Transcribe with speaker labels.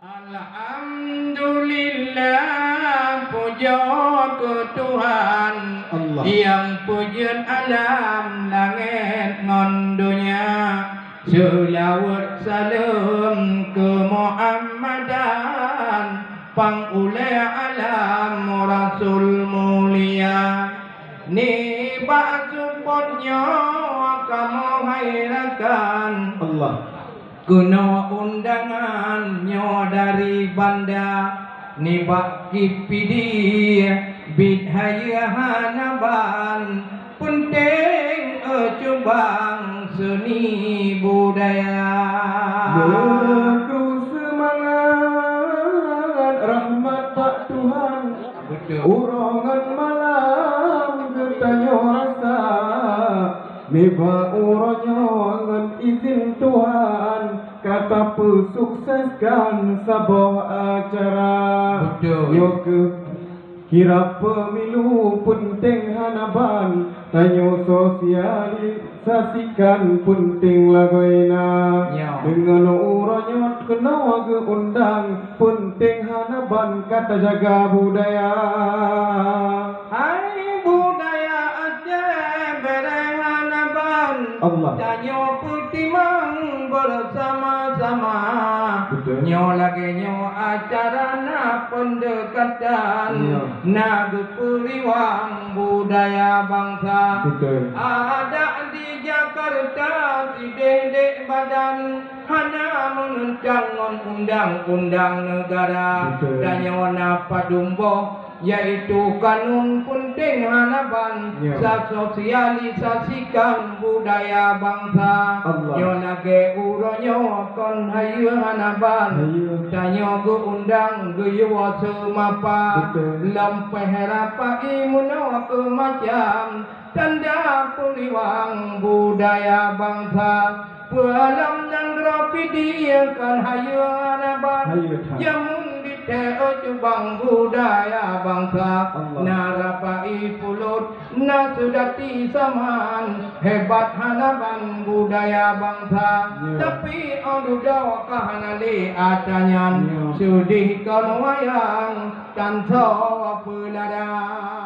Speaker 1: Alhamdulillah, puja ke Tuhan Allah yang pujian alam langit ngon dunia. Selawat salam ke Muhammadan, pangulai alam Rasul mulia. Ni bak supportnya kamu hairakan Allah. Guna undangannya dari banda ni bak kipidi bidhaya hanaban penting cubang seni budaya.
Speaker 2: Berterus semangat rahmat Pak Tuhan.
Speaker 1: Betul.
Speaker 2: Urongan malam getanya rasa meba uronyo ngan izin Tuhan kata pesukseskan sebuah acara.
Speaker 1: Betul.
Speaker 2: Yo ke kira pemilu penting hanaban tanyo sosialisasikan penting lagoina
Speaker 1: Ya.
Speaker 2: dengan uronyo kena ke undang penting hanaban kata jaga budaya.
Speaker 1: Hai budaya Aceh berenganaban
Speaker 2: Allah.
Speaker 1: Danyo putimang bersama-sama.
Speaker 2: Betul.
Speaker 1: Nyo lagi nyo acara na pendekatan
Speaker 2: Ya.
Speaker 1: na periwang budaya bangsa.
Speaker 2: Betul.
Speaker 1: Ada di Jakarta di dedek badan hana menentang undang-undang negara.
Speaker 2: Betul.
Speaker 1: Danyo na padumbo yaitu kanun penting hanaban
Speaker 2: Ya.
Speaker 1: sosialisasikan budaya bangsa.
Speaker 2: Allah.
Speaker 1: Nyo nage uronyo kon hayu hanaban
Speaker 2: Hayu.
Speaker 1: tanyo gu undang gu yuwa semapa.
Speaker 2: Betul.
Speaker 1: Lempeh rapa imuno ke macam tanda periwang budaya bangsa. Pualam nang rapidi kan hayu hanaban
Speaker 2: Hayu.
Speaker 1: jamun cubang budaya bangsa.
Speaker 2: Allah.
Speaker 1: Narapai pulut na sudati saman hebat hanaban budaya bangsa.
Speaker 2: Ya.
Speaker 1: Tapi adu dawa kahanali atanyan
Speaker 2: Ya.
Speaker 1: sudih kon wayang tan so pelada.